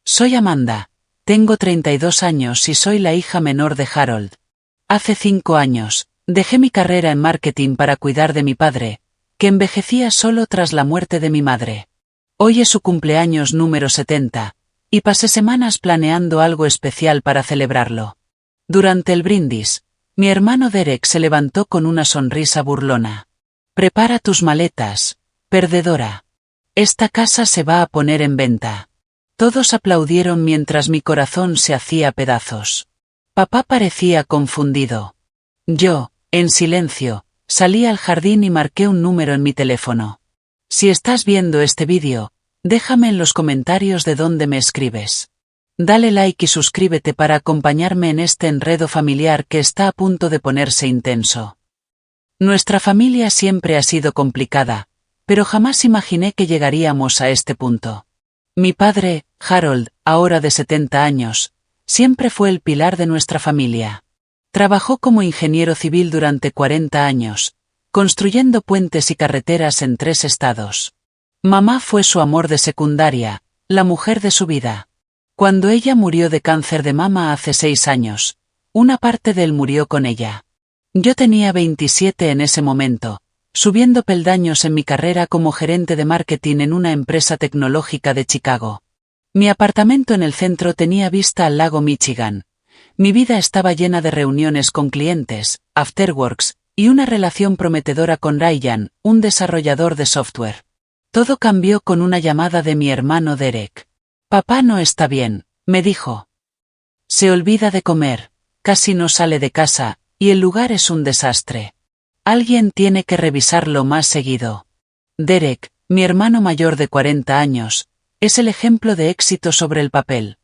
Soy Amanda. Tengo 32 años y soy la hija menor de Harold. Hace 5 años, dejé mi carrera en marketing para cuidar de mi padre, que envejecía solo tras la muerte de mi madre. Hoy es su cumpleaños número 70, y pasé semanas planeando algo especial para celebrarlo. Durante el brindis, mi hermano Derek se levantó con una sonrisa burlona. Prepara tus maletas, perdedora. Esta casa se va a poner en venta. Todos aplaudieron mientras mi corazón se hacía pedazos. Papá parecía confundido. Yo, en silencio, salí al jardín y marqué un número en mi teléfono. Si estás viendo este vídeo, déjame en los comentarios de dónde me escribes. Dale like y suscríbete para acompañarme en este enredo familiar que está a punto de ponerse intenso. Nuestra familia siempre ha sido complicada, pero jamás imaginé que llegaríamos a este punto. Mi padre, Harold, ahora de 70 años, siempre fue el pilar de nuestra familia. Trabajó como ingeniero civil durante 40 años, construyendo puentes y carreteras en 3 estados. Mamá fue su amor de secundaria, la mujer de su vida. Cuando ella murió de cáncer de mama hace 6 años, una parte de él murió con ella. Yo tenía 27 en ese momento, subiendo peldaños en mi carrera como gerente de marketing en una empresa tecnológica de Chicago. Mi apartamento en el centro tenía vista al lago Michigan. Mi vida estaba llena de reuniones con clientes, afterworks, y una relación prometedora con Ryan, un desarrollador de software. Todo cambió con una llamada de mi hermano Derek. Papá no está bien, me dijo. Se olvida de comer, casi no sale de casa, y el lugar es un desastre. Alguien tiene que revisarlo más seguido. Derek, mi hermano mayor de 40 años, es el ejemplo de éxito sobre el papel.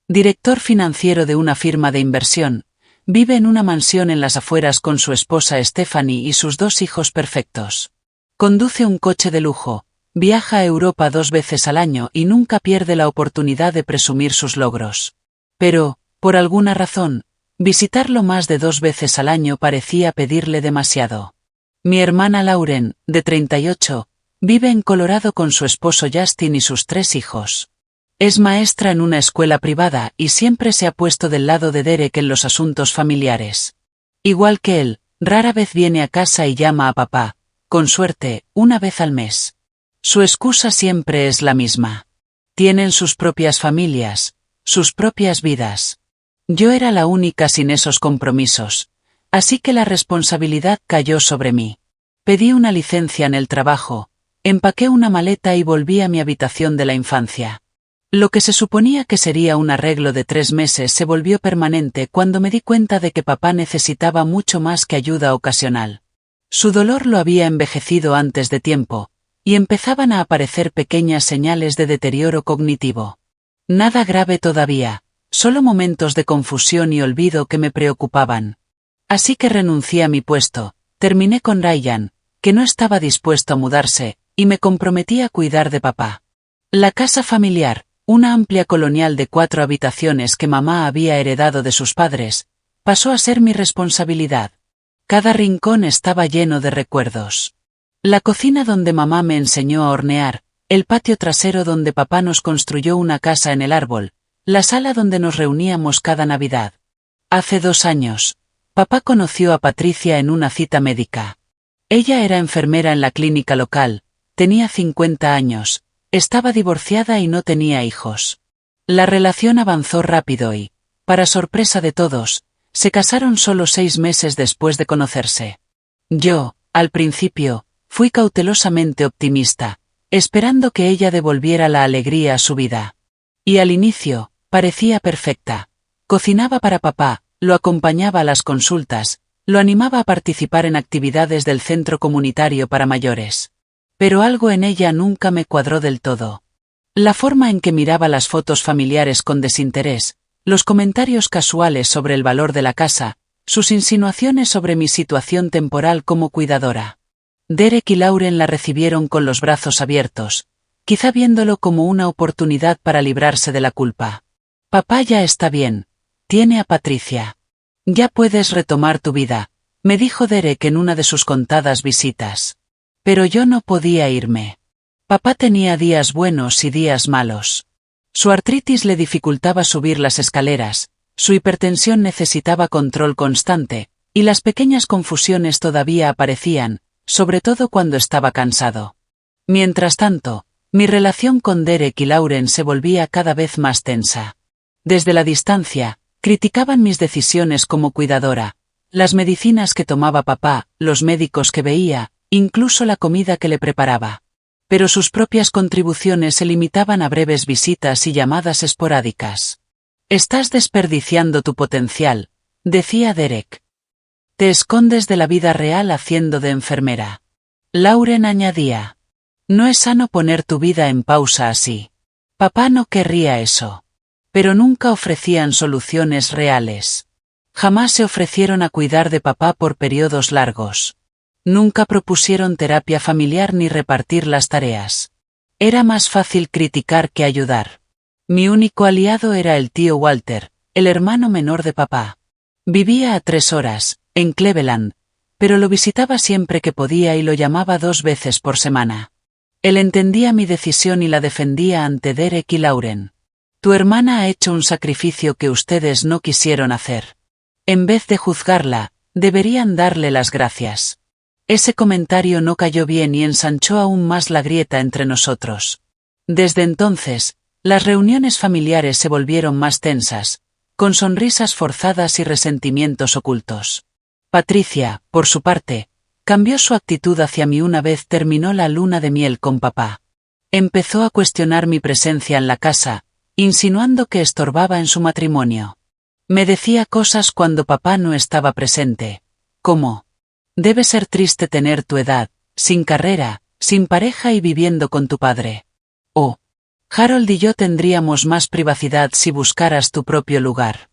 Director financiero de una firma de inversión, vive en una mansión en las afueras con su esposa Stephanie y sus 2 hijos perfectos. Conduce un coche de lujo, viaja a Europa 2 veces al año y nunca pierde la oportunidad de presumir sus logros. Pero, por alguna razón, visitarlo más de 2 veces al año parecía pedirle demasiado. Mi hermana Lauren, de 38, vive en Colorado con su esposo Justin y sus 3 hijos. Es maestra en una escuela privada y siempre se ha puesto del lado de Derek en los asuntos familiares. Igual que él, rara vez viene a casa y llama a papá, con suerte, una vez al mes. Su excusa siempre es la misma. Tienen sus propias familias, sus propias vidas. Yo era la única sin esos compromisos, así que la responsabilidad cayó sobre mí. Pedí una licencia en el trabajo, empaqué una maleta y volví a mi habitación de la infancia. Lo que se suponía que sería un arreglo de 3 meses se volvió permanente cuando me di cuenta de que papá necesitaba mucho más que ayuda ocasional. Su dolor lo había envejecido antes de tiempo, y empezaban a aparecer pequeñas señales de deterioro cognitivo. Nada grave todavía, solo momentos de confusión y olvido que me preocupaban. Así que renuncié a mi puesto, terminé con Ryan, que no estaba dispuesto a mudarse, y me comprometí a cuidar de papá. La casa familiar, una amplia colonial de 4 habitaciones que mamá había heredado de sus padres, pasó a ser mi responsabilidad. Cada rincón estaba lleno de recuerdos. La cocina donde mamá me enseñó a hornear, el patio trasero donde papá nos construyó una casa en el árbol, la sala donde nos reuníamos cada Navidad. Hace 2 años, papá conoció a Patricia en una cita médica. Ella era enfermera en la clínica local, tenía 50 años, estaba divorciada y no tenía hijos. La relación avanzó rápido y, para sorpresa de todos, se casaron solo 6 meses después de conocerse. Yo, al principio, fui cautelosamente optimista, esperando que ella devolviera la alegría a su vida. Y al inicio, parecía perfecta. Cocinaba para papá, lo acompañaba a las consultas, lo animaba a participar en actividades del centro comunitario para mayores. Pero algo en ella nunca me cuadró del todo. La forma en que miraba las fotos familiares con desinterés, los comentarios casuales sobre el valor de la casa, sus insinuaciones sobre mi situación temporal como cuidadora. Derek y Lauren la recibieron con los brazos abiertos, quizá viéndolo como una oportunidad para librarse de la culpa. Papá ya está bien, tiene a Patricia. Ya puedes retomar tu vida, me dijo Derek en una de sus contadas visitas. Pero yo no podía irme. Papá tenía días buenos y días malos. Su artritis le dificultaba subir las escaleras, su hipertensión necesitaba control constante, y las pequeñas confusiones todavía aparecían, sobre todo cuando estaba cansado. Mientras tanto, mi relación con Derek y Lauren se volvía cada vez más tensa. Desde la distancia, criticaban mis decisiones como cuidadora, las medicinas que tomaba papá, los médicos que veía, incluso la comida que le preparaba. Pero sus propias contribuciones se limitaban a breves visitas y llamadas esporádicas. «Estás desperdiciando tu potencial», decía Derek. «Te escondes de la vida real haciendo de enfermera». Lauren añadía. «No es sano poner tu vida en pausa así. Papá no querría eso». Pero nunca ofrecían soluciones reales. Jamás se ofrecieron a cuidar de papá por periodos largos. Nunca propusieron terapia familiar ni repartir las tareas. Era más fácil criticar que ayudar. Mi único aliado era el tío Walter, el hermano menor de papá. Vivía a 3 horas, en Cleveland, pero lo visitaba siempre que podía y lo llamaba 2 veces por semana. Él entendía mi decisión y la defendía ante Derek y Lauren. «Tu hermana ha hecho un sacrificio que ustedes no quisieron hacer. En vez de juzgarla, deberían darle las gracias». Ese comentario no cayó bien y ensanchó aún más la grieta entre nosotros. Desde entonces, las reuniones familiares se volvieron más tensas, con sonrisas forzadas y resentimientos ocultos. Patricia, por su parte, cambió su actitud hacia mí una vez terminó la luna de miel con papá. Empezó a cuestionar mi presencia en la casa, insinuando que estorbaba en su matrimonio. Me decía cosas cuando papá no estaba presente, como: «Debe ser triste tener tu edad, sin carrera, sin pareja y viviendo con tu padre». O: «Harold y yo tendríamos más privacidad si buscaras tu propio lugar».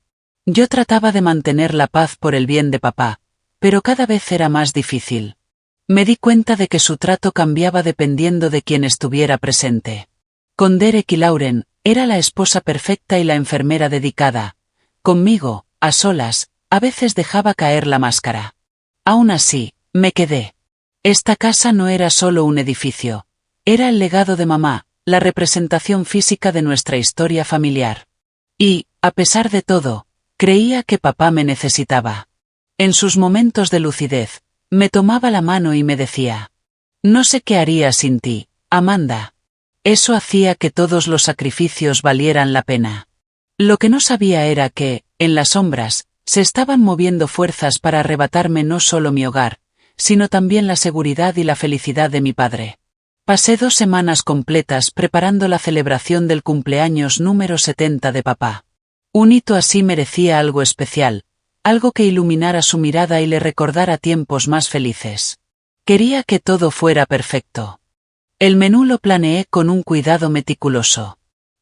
Yo trataba de mantener la paz por el bien de papá, pero cada vez era más difícil. Me di cuenta de que su trato cambiaba dependiendo de quién estuviera presente. Con Derek y Lauren, era la esposa perfecta y la enfermera dedicada. Conmigo, a solas, a veces dejaba caer la máscara. Aún así, me quedé. Esta casa no era solo un edificio. Era el legado de mamá, la representación física de nuestra historia familiar. Y, a pesar de todo, creía que papá me necesitaba. En sus momentos de lucidez, me tomaba la mano y me decía: «No sé qué haría sin ti, Amanda». Eso hacía que todos los sacrificios valieran la pena. Lo que no sabía era que, en las sombras, se estaban moviendo fuerzas para arrebatarme no solo mi hogar, sino también la seguridad y la felicidad de mi padre. Pasé 2 semanas completas preparando la celebración del cumpleaños número 70 de papá. Un hito así merecía algo especial, algo que iluminara su mirada y le recordara tiempos más felices. Quería que todo fuera perfecto. El menú lo planeé con un cuidado meticuloso.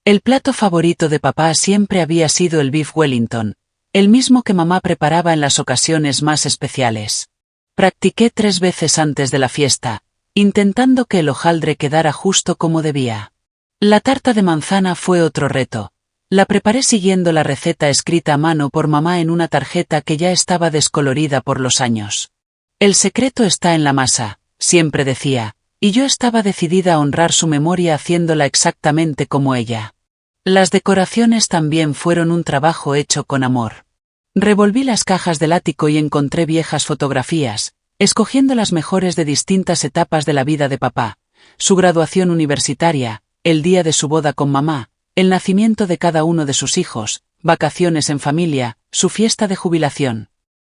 El plato favorito de papá siempre había sido el beef Wellington, el mismo que mamá preparaba en las ocasiones más especiales. Practiqué 3 veces antes de la fiesta, intentando que el hojaldre quedara justo como debía. La tarta de manzana fue otro reto. La preparé siguiendo la receta escrita a mano por mamá en una tarjeta que ya estaba descolorida por los años. «El secreto está en la masa», siempre decía, y yo estaba decidida a honrar su memoria haciéndola exactamente como ella. Las decoraciones también fueron un trabajo hecho con amor. Revolví las cajas del ático y encontré viejas fotografías, escogiendo las mejores de distintas etapas de la vida de papá: su graduación universitaria, el día de su boda con mamá, el nacimiento de cada uno de sus hijos, vacaciones en familia, su fiesta de jubilación.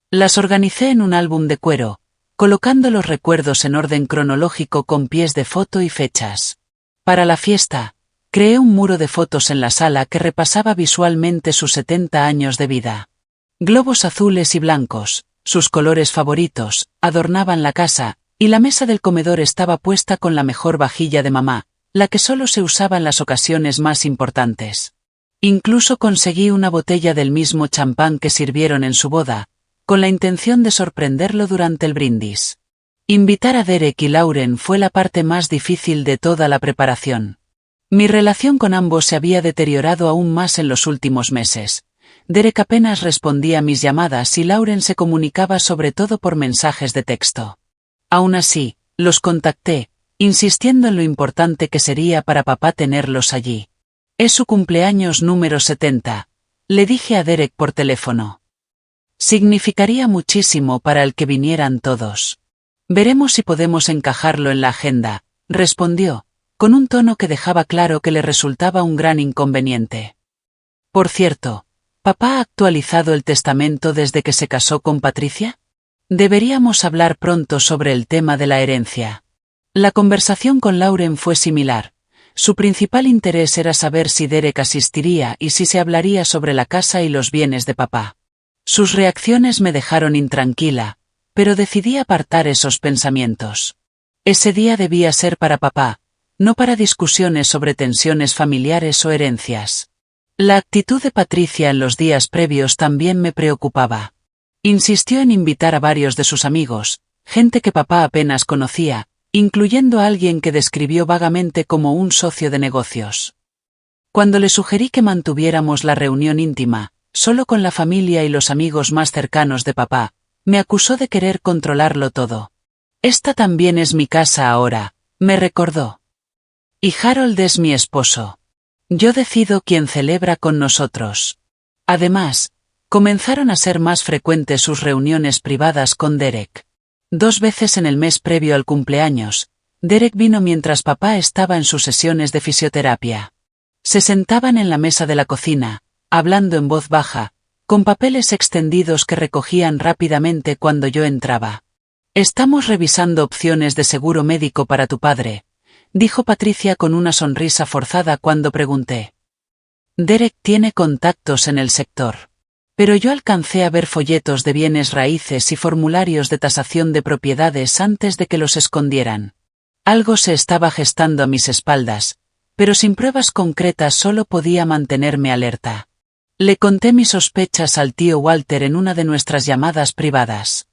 Las organicé en un álbum de cuero, colocando los recuerdos en orden cronológico con pies de foto y fechas. Para la fiesta, creé un muro de fotos en la sala que repasaba visualmente sus 70 años de vida. Globos azules y blancos, sus colores favoritos, adornaban la casa, y la mesa del comedor estaba puesta con la mejor vajilla de mamá, la que solo se usaba en las ocasiones más importantes. Incluso conseguí una botella del mismo champán que sirvieron en su boda, con la intención de sorprenderlo durante el brindis. Invitar a Derek y Lauren fue la parte más difícil de toda la preparación. Mi relación con ambos se había deteriorado aún más en los últimos meses. Derek apenas respondía a mis llamadas y Lauren se comunicaba sobre todo por mensajes de texto. Aún así, los contacté, insistiendo en lo importante que sería para papá tenerlos allí. Es su cumpleaños número 70, le dije a Derek por teléfono. Significaría muchísimo para el que vinieran todos. Veremos si podemos encajarlo en la agenda, respondió, con un tono que dejaba claro que le resultaba un gran inconveniente. Por cierto, ¿papá ha actualizado el testamento desde que se casó con Patricia? Deberíamos hablar pronto sobre el tema de la herencia. La conversación con Lauren fue similar. Su principal interés era saber si Derek asistiría y si se hablaría sobre la casa y los bienes de papá. Sus reacciones me dejaron intranquila, pero decidí apartar esos pensamientos. Ese día debía ser para papá, no para discusiones sobre tensiones familiares o herencias. La actitud de Patricia en los días previos también me preocupaba. Insistió en invitar a varios de sus amigos, gente que papá apenas conocía, incluyendo a alguien que describió vagamente como un socio de negocios. Cuando le sugerí que mantuviéramos la reunión íntima, solo con la familia y los amigos más cercanos de papá, me acusó de querer controlarlo todo. Esta también es mi casa ahora, me recordó. Y Harold es mi esposo. Yo decido quién celebra con nosotros. Además, comenzaron a ser más frecuentes sus reuniones privadas con Derek. 2 veces en el mes previo al cumpleaños, Derek vino mientras papá estaba en sus sesiones de fisioterapia. Se sentaban en la mesa de la cocina, hablando en voz baja, con papeles extendidos que recogían rápidamente cuando yo entraba. Estamos revisando opciones de seguro médico para tu padre, dijo Patricia con una sonrisa forzada cuando pregunté. Derek tiene contactos en el sector. Pero yo alcancé a ver folletos de bienes raíces y formularios de tasación de propiedades antes de que los escondieran. Algo se estaba gestando a mis espaldas, pero sin pruebas concretas solo podía mantenerme alerta. Le conté mis sospechas al tío Walter en una de nuestras llamadas privadas.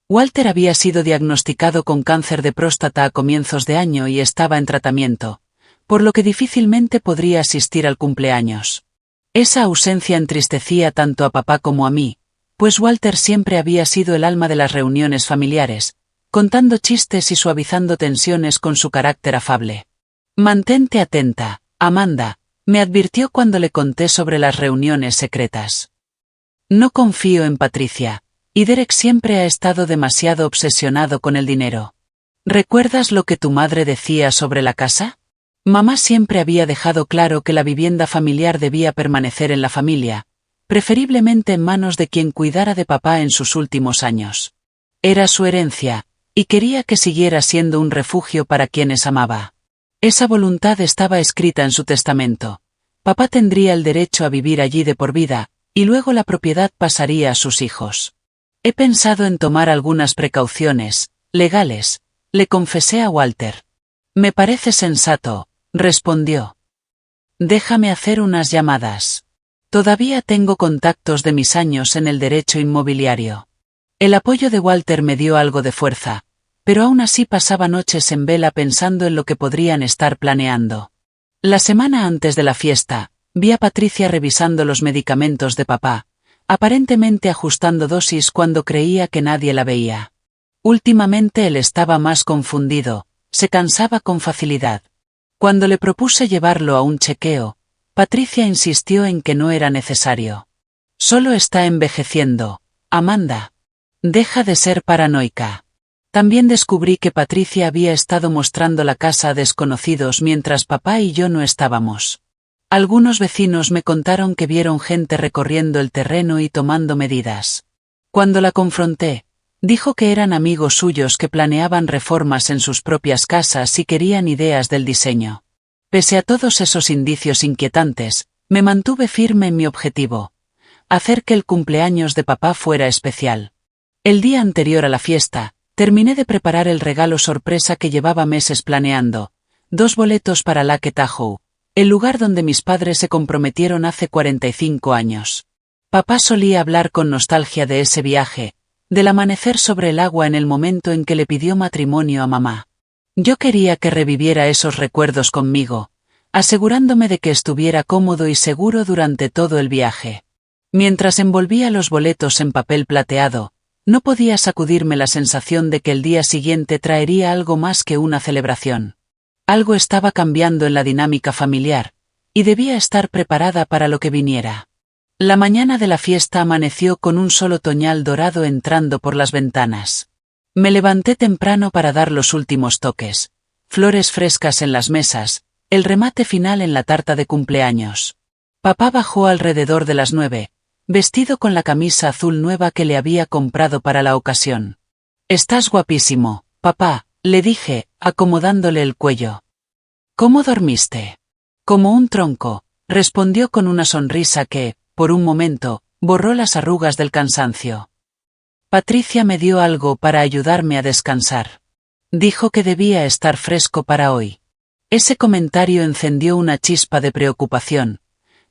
Walter había sido diagnosticado con cáncer de próstata a comienzos de año y estaba en tratamiento, por lo que difícilmente podría asistir al cumpleaños. Esa ausencia entristecía tanto a papá como a mí, pues Walter siempre había sido el alma de las reuniones familiares, contando chistes y suavizando tensiones con su carácter afable. Mantente atenta, Amanda, me advirtió cuando le conté sobre las reuniones secretas. No confío en Patricia, y Derek siempre ha estado demasiado obsesionado con el dinero. ¿Recuerdas lo que tu madre decía sobre la casa? Mamá siempre había dejado claro que la vivienda familiar debía permanecer en la familia, preferiblemente en manos de quien cuidara de papá en sus últimos años. Era su herencia, y quería que siguiera siendo un refugio para quienes amaba. Esa voluntad estaba escrita en su testamento. Papá tendría el derecho a vivir allí de por vida, y luego la propiedad pasaría a sus hijos. He pensado en tomar algunas precauciones, legales, le confesé a Walter. Me parece sensato, respondió. Déjame hacer unas llamadas. Todavía tengo contactos de mis años en el derecho inmobiliario. El apoyo de Walter me dio algo de fuerza, pero aún así pasaba noches en vela pensando en lo que podrían estar planeando. La semana antes de la fiesta, vi a Patricia revisando los medicamentos de papá, aparentemente ajustando dosis cuando creía que nadie la veía. Últimamente él estaba más confundido, se cansaba con facilidad. Cuando le propuse llevarlo a un chequeo, Patricia insistió en que no era necesario. Solo está envejeciendo, Amanda. Deja de ser paranoica. También descubrí que Patricia había estado mostrando la casa a desconocidos mientras papá y yo no estábamos. Algunos vecinos me contaron que vieron gente recorriendo el terreno y tomando medidas. Cuando la confronté, dijo que eran amigos suyos que planeaban reformas en sus propias casas y querían ideas del diseño. Pese a todos esos indicios inquietantes, me mantuve firme en mi objetivo: hacer que el cumpleaños de papá fuera especial. El día anterior a la fiesta, terminé de preparar el regalo sorpresa que llevaba meses planeando: 2 boletos para Lake Tahoe, el lugar donde mis padres se comprometieron hace 45 años. Papá solía hablar con nostalgia de ese viaje, del amanecer sobre el agua en el momento en que le pidió matrimonio a mamá. Yo quería que reviviera esos recuerdos conmigo, asegurándome de que estuviera cómodo y seguro durante todo el viaje. Mientras envolvía los boletos en papel plateado, no podía sacudirme la sensación de que el día siguiente traería algo más que una celebración. Algo estaba cambiando en la dinámica familiar, y debía estar preparada para lo que viniera. La mañana de la fiesta amaneció con un sol otoñal dorado entrando por las ventanas. Me levanté temprano para dar los últimos toques. Flores frescas en las mesas, el remate final en la tarta de cumpleaños. Papá bajó alrededor de las 9, vestido con la camisa azul nueva que le había comprado para la ocasión. «Estás guapísimo, papá», le dije, acomodándole el cuello. «¿Cómo dormiste?» «Como un tronco», respondió con una sonrisa que, por un momento, borró las arrugas del cansancio. Patricia me dio algo para ayudarme a descansar. Dijo que debía estar fresco para hoy. Ese comentario encendió una chispa de preocupación,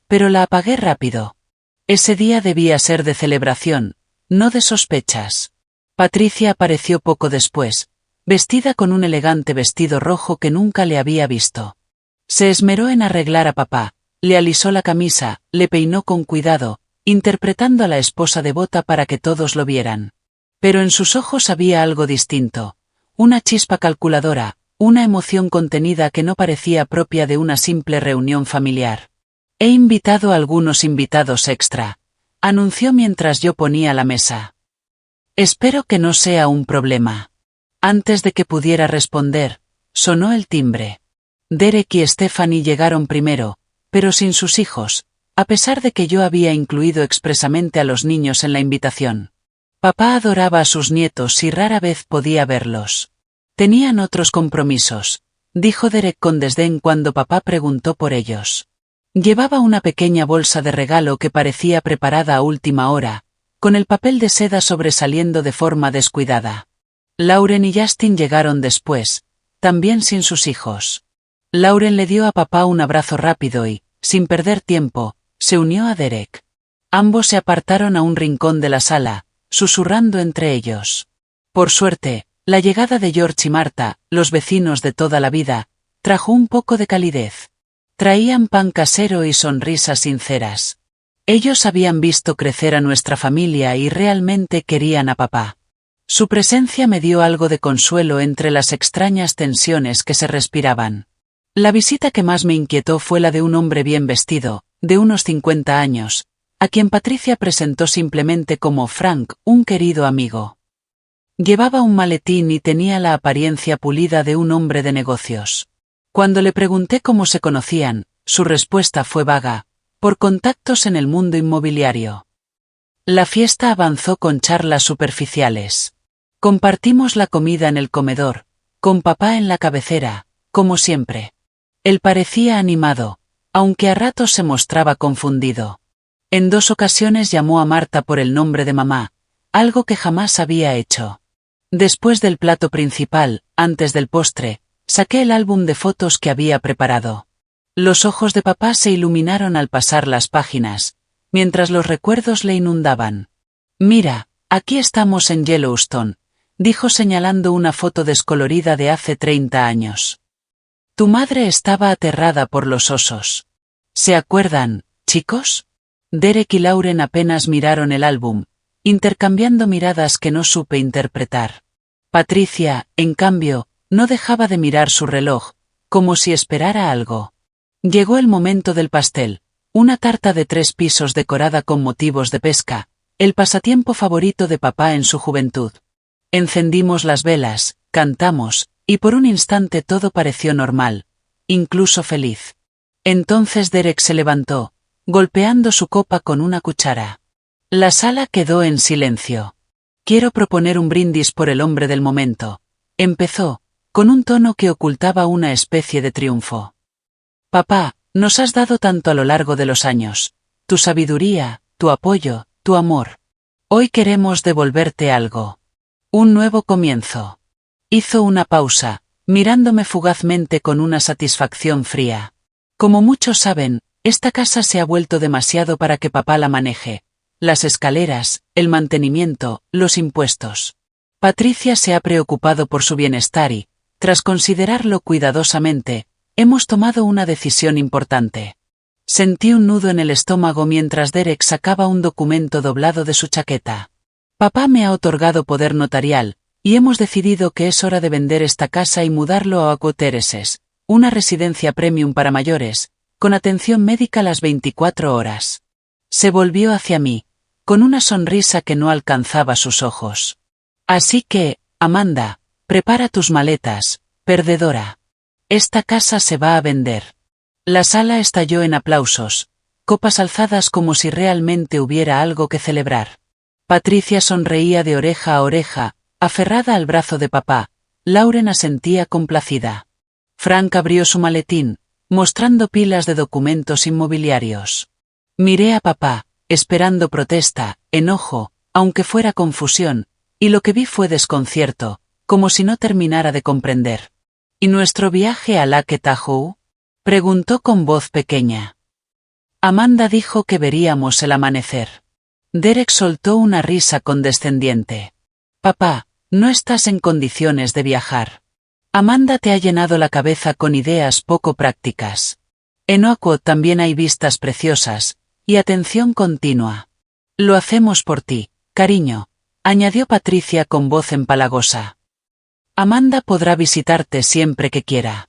pero la apagué rápido. Ese día debía ser de celebración, no de sospechas. Patricia apareció poco después, vestida con un elegante vestido rojo que nunca le había visto. Se esmeró en arreglar a papá, le alisó la camisa, le peinó con cuidado, interpretando a la esposa devota para que todos lo vieran. Pero en sus ojos había algo distinto, una chispa calculadora, una emoción contenida que no parecía propia de una simple reunión familiar. «He invitado a algunos invitados extra», anunció mientras yo ponía la mesa. «Espero que no sea un problema». Antes de que pudiera responder, sonó el timbre. Derek y Stephanie llegaron primero, pero sin sus hijos, a pesar de que yo había incluido expresamente a los niños en la invitación. Papá adoraba a sus nietos y rara vez podía verlos. Tenían otros compromisos, dijo Derek con desdén cuando papá preguntó por ellos. Llevaba una pequeña bolsa de regalo que parecía preparada a última hora, con el papel de seda sobresaliendo de forma descuidada. Lauren y Justin llegaron después, también sin sus hijos. Lauren le dio a papá un abrazo rápido y, sin perder tiempo, se unió a Derek. Ambos se apartaron a un rincón de la sala, susurrando entre ellos. Por suerte, la llegada de George y Marta, los vecinos de toda la vida, trajo un poco de calidez. Traían pan casero y sonrisas sinceras. Ellos habían visto crecer a nuestra familia y realmente querían a papá. Su presencia me dio algo de consuelo entre las extrañas tensiones que se respiraban. La visita que más me inquietó fue la de un hombre bien vestido, de unos 50 años, a quien Patricia presentó simplemente como Frank, un querido amigo. Llevaba un maletín y tenía la apariencia pulida de un hombre de negocios. Cuando le pregunté cómo se conocían, su respuesta fue vaga, por contactos en el mundo inmobiliario. La fiesta avanzó con charlas superficiales. Compartimos la comida en el comedor, con papá en la cabecera, como siempre. Él parecía animado, aunque a ratos se mostraba confundido. En 2 ocasiones llamó a Marta por el nombre de mamá, algo que jamás había hecho. Después del plato principal, antes del postre, saqué el álbum de fotos que había preparado. Los ojos de papá se iluminaron al pasar las páginas, mientras los recuerdos le inundaban. «Mira, aquí estamos en Yellowstone», dijo señalando una foto descolorida de hace 30 años. «Tu madre estaba aterrada por los osos. ¿Se acuerdan, chicos?» Derek y Lauren apenas miraron el álbum, intercambiando miradas que no supe interpretar. Patricia, en cambio, no dejaba de mirar su reloj, como si esperara algo. Llegó el momento del pastel, una tarta de 3 pisos decorada con motivos de pesca, el pasatiempo favorito de papá en su juventud. Encendimos las velas, cantamos, y por un instante todo pareció normal, incluso feliz. Entonces Derek se levantó, golpeando su copa con una cuchara. La sala quedó en silencio. «Quiero proponer un brindis por el hombre del momento», empezó, con un tono que ocultaba una especie de triunfo. «Papá, nos has dado tanto a lo largo de los años, tu sabiduría, tu apoyo, tu amor. Hoy queremos devolverte algo. Un nuevo comienzo». Hizo una pausa, mirándome fugazmente con una satisfacción fría. «Como muchos saben, esta casa se ha vuelto demasiado para que papá la maneje. Las escaleras, el mantenimiento, los impuestos. Patricia se ha preocupado por su bienestar y, tras considerarlo cuidadosamente, hemos tomado una decisión importante». Sentí un nudo en el estómago mientras Derek sacaba un documento doblado de su chaqueta. «Papá me ha otorgado poder notarial, y hemos decidido que es hora de vender esta casa y mudarlo a Aqua Terraces, una residencia premium para mayores, con atención médica las 24 horas. Se volvió hacia mí, con una sonrisa que no alcanzaba sus ojos. Así que, Amanda, prepara tus maletas, perdedora. Esta casa se va a vender. La sala estalló en aplausos, copas alzadas como si realmente hubiera algo que celebrar. Patricia sonreía de oreja a oreja, aferrada al brazo de papá. Lauren asentía complacida. Frank abrió su maletín, mostrando pilas de documentos inmobiliarios. Miré a papá, esperando protesta, enojo, aunque fuera confusión, y lo que vi fue desconcierto, como si no terminara de comprender. ¿Y nuestro viaje a Lake Tahoe? Preguntó con voz pequeña. Amanda dijo que veríamos el amanecer. Derek soltó una risa condescendiente. Papá, no estás en condiciones de viajar. Amanda te ha llenado la cabeza con ideas poco prácticas. En Oakwood también hay vistas preciosas, y atención continua. Lo hacemos por ti, cariño, añadió Patricia con voz empalagosa. Amanda podrá visitarte siempre que quiera.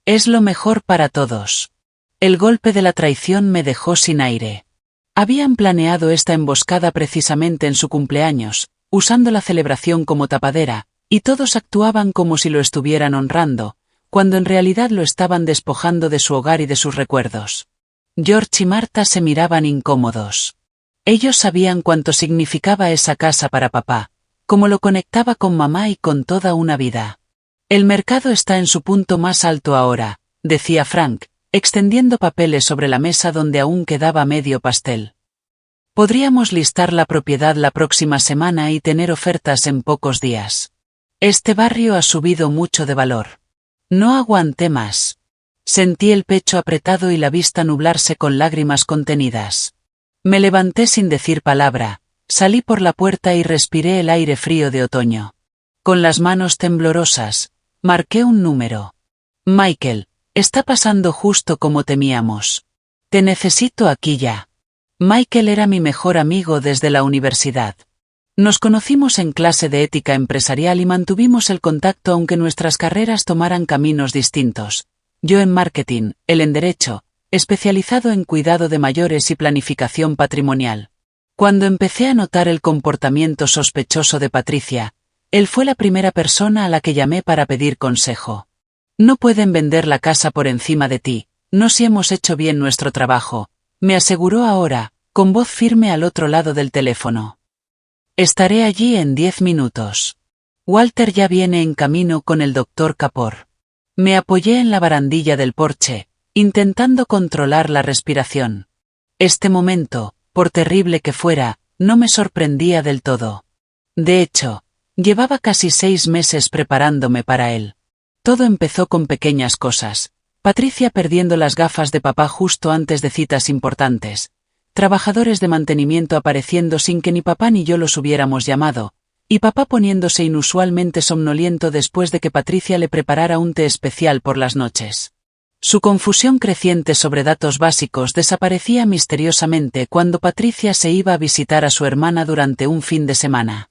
Es lo mejor para todos. El golpe de la traición me dejó sin aire. Habían planeado esta emboscada precisamente en su cumpleaños, usando la celebración como tapadera, y todos actuaban como si lo estuvieran honrando, cuando en realidad lo estaban despojando de su hogar y de sus recuerdos. George y Marta se miraban incómodos. Ellos sabían cuánto significaba esa casa para papá, cómo lo conectaba con mamá y con toda una vida. El mercado está en su punto más alto ahora, decía Frank, extendiendo papeles sobre la mesa donde aún quedaba medio pastel. Podríamos listar la propiedad la próxima semana y tener ofertas en pocos días. Este barrio ha subido mucho de valor. No aguanté más. Sentí el pecho apretado y la vista nublarse con lágrimas contenidas. Me levanté sin decir palabra, salí por la puerta y respiré el aire frío de otoño. Con las manos temblorosas, marqué un número. Michael, está pasando justo como temíamos. Te necesito aquí ya. Michael era mi mejor amigo desde la universidad. Nos conocimos en clase de ética empresarial y mantuvimos el contacto aunque nuestras carreras tomaran caminos distintos. Yo en marketing, él en derecho, especializado en cuidado de mayores y planificación patrimonial. Cuando empecé a notar el comportamiento sospechoso de Patricia, él fue la primera persona a la que llamé para pedir consejo. No pueden vender la casa por encima de ti, no si hemos hecho bien nuestro trabajo, me aseguró ahora, con voz firme al otro lado del teléfono. Estaré allí en 10 minutos. Walter ya viene en camino con el doctor Kapor. Me apoyé en la barandilla del porche, intentando controlar la respiración. Este momento, por terrible que fuera, no me sorprendía del todo. De hecho, llevaba casi 6 meses preparándome para él. Todo empezó con pequeñas cosas. Patricia perdiendo las gafas de papá justo antes de citas importantes. Trabajadores de mantenimiento apareciendo sin que ni papá ni yo los hubiéramos llamado, y papá poniéndose inusualmente somnoliento después de que Patricia le preparara un té especial por las noches. Su confusión creciente sobre datos básicos desaparecía misteriosamente cuando Patricia se iba a visitar a su hermana durante un fin de semana.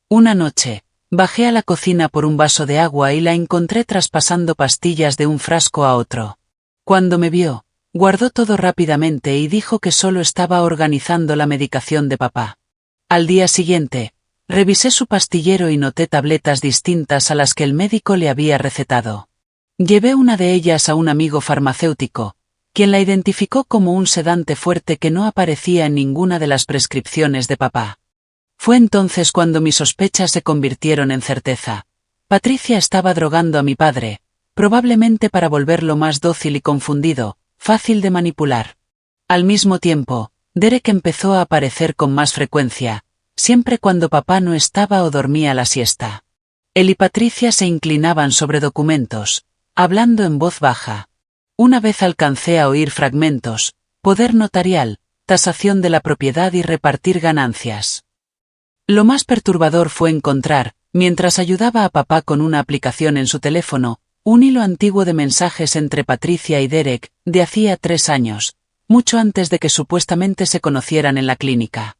Una noche, bajé a la cocina por un vaso de agua y la encontré traspasando pastillas de un frasco a otro. Cuando me vio, guardó todo rápidamente y dijo que solo estaba organizando la medicación de papá. Al día siguiente, revisé su pastillero y noté tabletas distintas a las que el médico le había recetado. Llevé una de ellas a un amigo farmacéutico, quien la identificó como un sedante fuerte que no aparecía en ninguna de las prescripciones de papá. Fue entonces cuando mis sospechas se convirtieron en certeza. Patricia estaba drogando a mi padre, probablemente para volverlo más dócil y confundido, fácil de manipular. Al mismo tiempo, Derek empezó a aparecer con más frecuencia, siempre cuando papá no estaba o dormía la siesta. Él y Patricia se inclinaban sobre documentos, hablando en voz baja. Una vez alcancé a oír fragmentos: poder notarial, tasación de la propiedad y repartir ganancias. Lo más perturbador fue encontrar, mientras ayudaba a papá con una aplicación en su teléfono, un hilo antiguo de mensajes entre Patricia y Derek, de hacía 3 años, mucho antes de que supuestamente se conocieran en la clínica.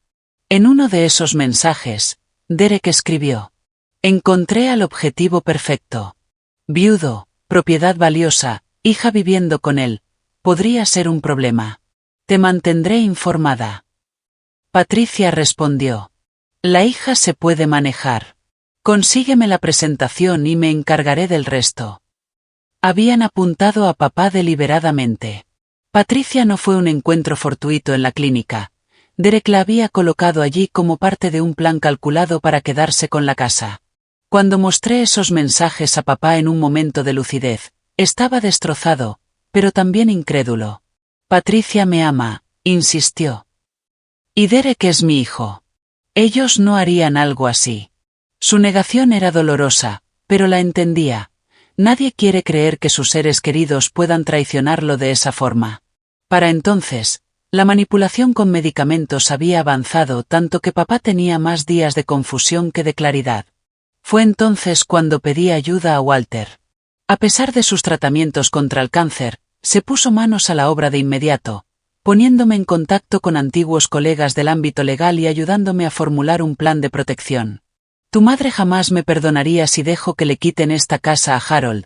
En uno de esos mensajes, Derek escribió: encontré al objetivo perfecto. Viudo, propiedad valiosa, hija viviendo con él, podría ser un problema. Te mantendré informada. Patricia respondió. La hija se puede manejar. Consígueme la presentación y me encargaré del resto. Habían apuntado a papá deliberadamente. Patricia no fue un encuentro fortuito en la clínica. Derek la había colocado allí como parte de un plan calculado para quedarse con la casa. Cuando mostré esos mensajes a papá en un momento de lucidez, estaba destrozado, pero también incrédulo. Patricia me ama, insistió. Y Derek es mi hijo. Ellos no harían algo así. Su negación era dolorosa, pero la entendía. Nadie quiere creer que sus seres queridos puedan traicionarlo de esa forma. Para entonces, la manipulación con medicamentos había avanzado tanto que papá tenía más días de confusión que de claridad. Fue entonces cuando pedí ayuda a Walter. A pesar de sus tratamientos contra el cáncer, se puso manos a la obra de inmediato, poniéndome en contacto con antiguos colegas del ámbito legal y ayudándome a formular un plan de protección. Tu madre jamás me perdonaría si dejo que le quiten esta casa a Harold,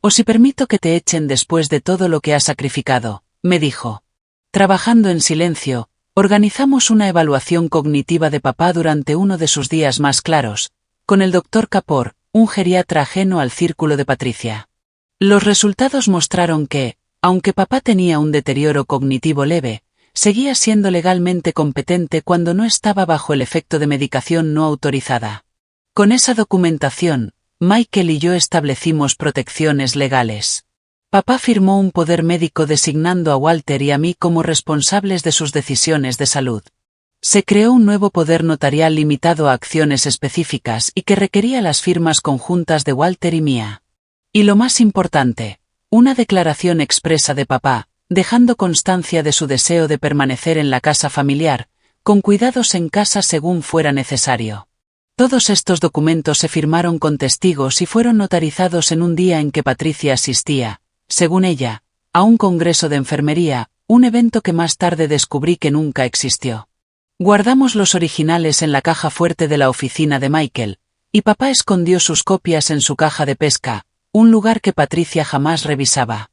o si permito que te echen después de todo lo que has sacrificado, me dijo. Trabajando en silencio, organizamos una evaluación cognitiva de papá durante uno de sus días más claros, con el Dr. Kapoor, un geriatra ajeno al círculo de Patricia. Los resultados mostraron que, aunque papá tenía un deterioro cognitivo leve, seguía siendo legalmente competente cuando no estaba bajo el efecto de medicación no autorizada. Con esa documentación, Michael y yo establecimos protecciones legales. Papá firmó un poder médico designando a Walter y a mí como responsables de sus decisiones de salud. Se creó un nuevo poder notarial limitado a acciones específicas y que requería las firmas conjuntas de Walter y mía. Y lo más importante, una declaración expresa de papá, dejando constancia de su deseo de permanecer en la casa familiar, con cuidados en casa según fuera necesario. Todos estos documentos se firmaron con testigos y fueron notarizados en un día en que Patricia asistía, según ella, a un congreso de enfermería, un evento que más tarde descubrí que nunca existió. Guardamos los originales en la caja fuerte de la oficina de Michael, y papá escondió sus copias en su caja de pesca, un lugar que Patricia jamás revisaba.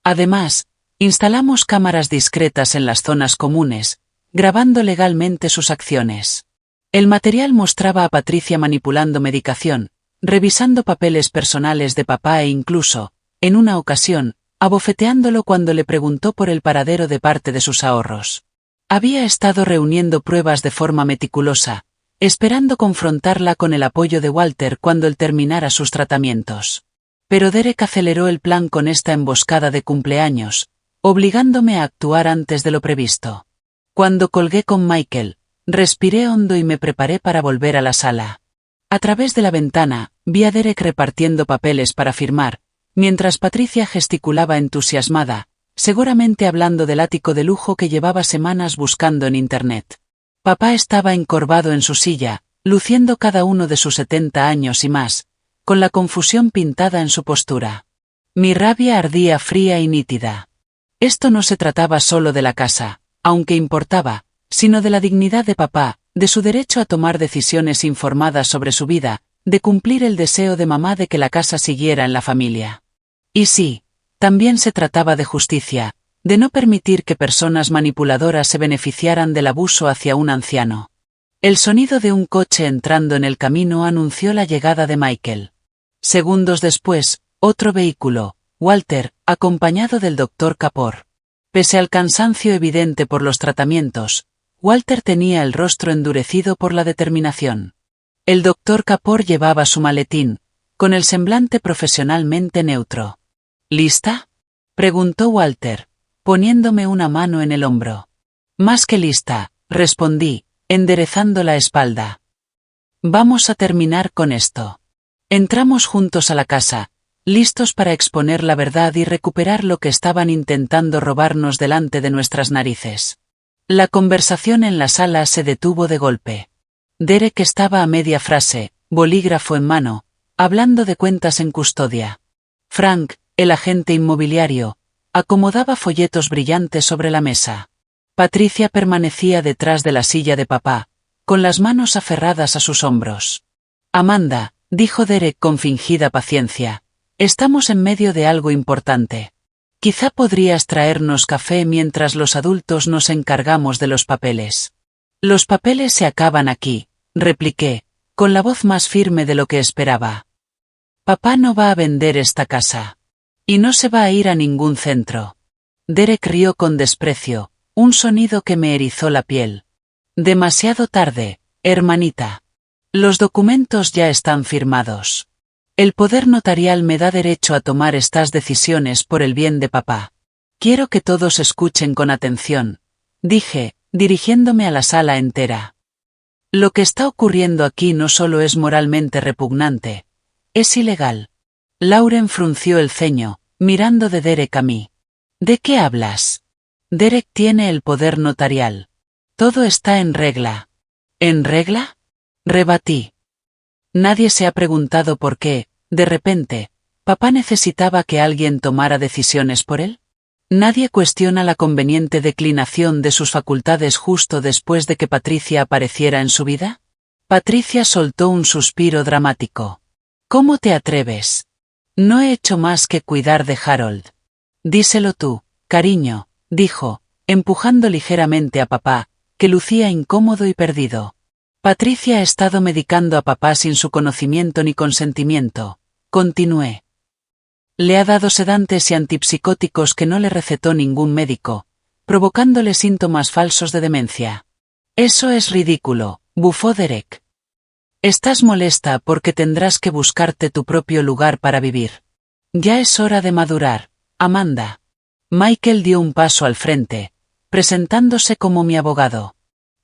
Además, instalamos cámaras discretas en las zonas comunes, grabando legalmente sus acciones. El material mostraba a Patricia manipulando medicación, revisando papeles personales de papá e incluso, en una ocasión, abofeteándolo cuando le preguntó por el paradero de parte de sus ahorros. Había estado reuniendo pruebas de forma meticulosa, esperando confrontarla con el apoyo de Walter cuando él terminara sus tratamientos. Pero Derek aceleró el plan con esta emboscada de cumpleaños, obligándome a actuar antes de lo previsto. Cuando colgué con Michael, respiré hondo y me preparé para volver a la sala. A través de la ventana, vi a Derek repartiendo papeles para firmar, mientras Patricia gesticulaba entusiasmada, seguramente hablando del ático de lujo que llevaba semanas buscando en Internet. Papá estaba encorvado en su silla, luciendo cada uno de sus 70 años y más, con la confusión pintada en su postura. Mi rabia ardía fría y nítida. Esto no se trataba solo de la casa, aunque importaba, sino de la dignidad de papá, de su derecho a tomar decisiones informadas sobre su vida, de cumplir el deseo de mamá de que la casa siguiera en la familia. Y sí, también se trataba de justicia, de no permitir que personas manipuladoras se beneficiaran del abuso hacia un anciano. El sonido de un coche entrando en el camino anunció la llegada de Michael. Segundos después, otro vehículo, Walter, acompañado del Dr. Kapoor. Pese al cansancio evidente por los tratamientos, Walter tenía el rostro endurecido por la determinación. El Dr. Kapoor llevaba su maletín, con el semblante profesionalmente neutro. ¿Lista?, preguntó Walter, poniéndome una mano en el hombro. Más que lista, respondí, enderezando la espalda. Vamos a terminar con esto. Entramos juntos a la casa, listos para exponer la verdad y recuperar lo que estaban intentando robarnos delante de nuestras narices. La conversación en la sala se detuvo de golpe. Derek estaba a media frase, bolígrafo en mano, hablando de cuentas en custodia. Frank, el agente inmobiliario, acomodaba folletos brillantes sobre la mesa. Patricia permanecía detrás de la silla de papá, con las manos aferradas a sus hombros. Amanda, dijo Derek con fingida paciencia, estamos en medio de algo importante. Quizá podrías traernos café mientras los adultos nos encargamos de los papeles. Los papeles se acaban aquí, repliqué, con la voz más firme de lo que esperaba. Papá no va a vender esta casa. Y no se va a ir a ningún centro. Derek rió con desprecio, un sonido que me erizó la piel. Demasiado tarde, hermanita. Los documentos ya están firmados. El poder notarial me da derecho a tomar estas decisiones por el bien de papá. Quiero que todos escuchen con atención, dije, dirigiéndome a la sala entera. Lo que está ocurriendo aquí no solo es moralmente repugnante, es ilegal. Lauren frunció el ceño, mirando de Derek a mí. ¿De qué hablas? Derek tiene el poder notarial. Todo está en regla. ¿En regla? Rebatí. Nadie se ha preguntado por qué, de repente, papá necesitaba que alguien tomara decisiones por él. Nadie cuestiona la conveniente declinación de sus facultades justo después de que Patricia apareciera en su vida. Patricia soltó un suspiro dramático. ¿Cómo te atreves? No he hecho más que cuidar de Harold. Díselo tú, cariño, dijo, empujando ligeramente a papá, que lucía incómodo y perdido. Patricia ha estado medicando a papá sin su conocimiento ni consentimiento, continué. Le ha dado sedantes y antipsicóticos que no le recetó ningún médico, provocándole síntomas falsos de demencia. Eso es ridículo, bufó Derek. Estás molesta porque tendrás que buscarte tu propio lugar para vivir. Ya es hora de madurar, Amanda. Michael dio un paso al frente, presentándose como mi abogado.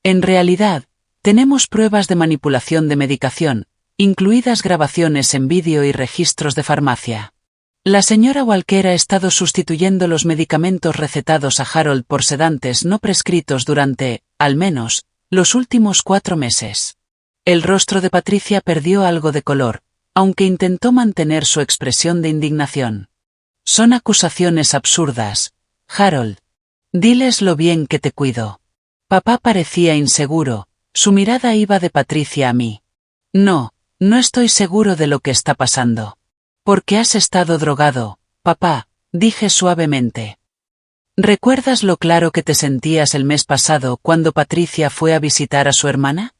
En realidad, tenemos pruebas de manipulación de medicación, incluidas grabaciones en vídeo y registros de farmacia. La señora Walker ha estado sustituyendo los medicamentos recetados a Harold por sedantes no prescritos durante, al menos, los últimos 4 meses. El rostro de Patricia perdió algo de color, aunque intentó mantener su expresión de indignación. Son acusaciones absurdas, Harold. Diles lo bien que te cuido. Papá parecía inseguro, su mirada iba de Patricia a mí. No estoy seguro de lo que está pasando. ¿Por qué has estado drogado, papá?, dije suavemente. ¿Recuerdas lo claro que te sentías el mes pasado cuando Patricia fue a visitar a su hermana?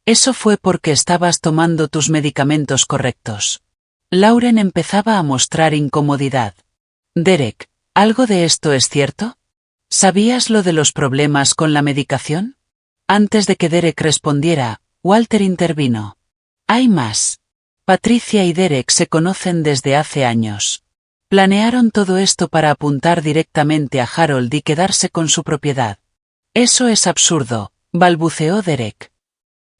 Eso fue porque estabas tomando tus medicamentos correctos. Lauren empezaba a mostrar incomodidad. Derek, ¿algo de esto es cierto? ¿Sabías lo de los problemas con la medicación? Antes de que Derek respondiera, Walter intervino. Hay más. Patricia y Derek se conocen desde hace años. Planearon todo esto para apuntar directamente a Harold y quedarse con su propiedad. Eso es absurdo, balbuceó Derek.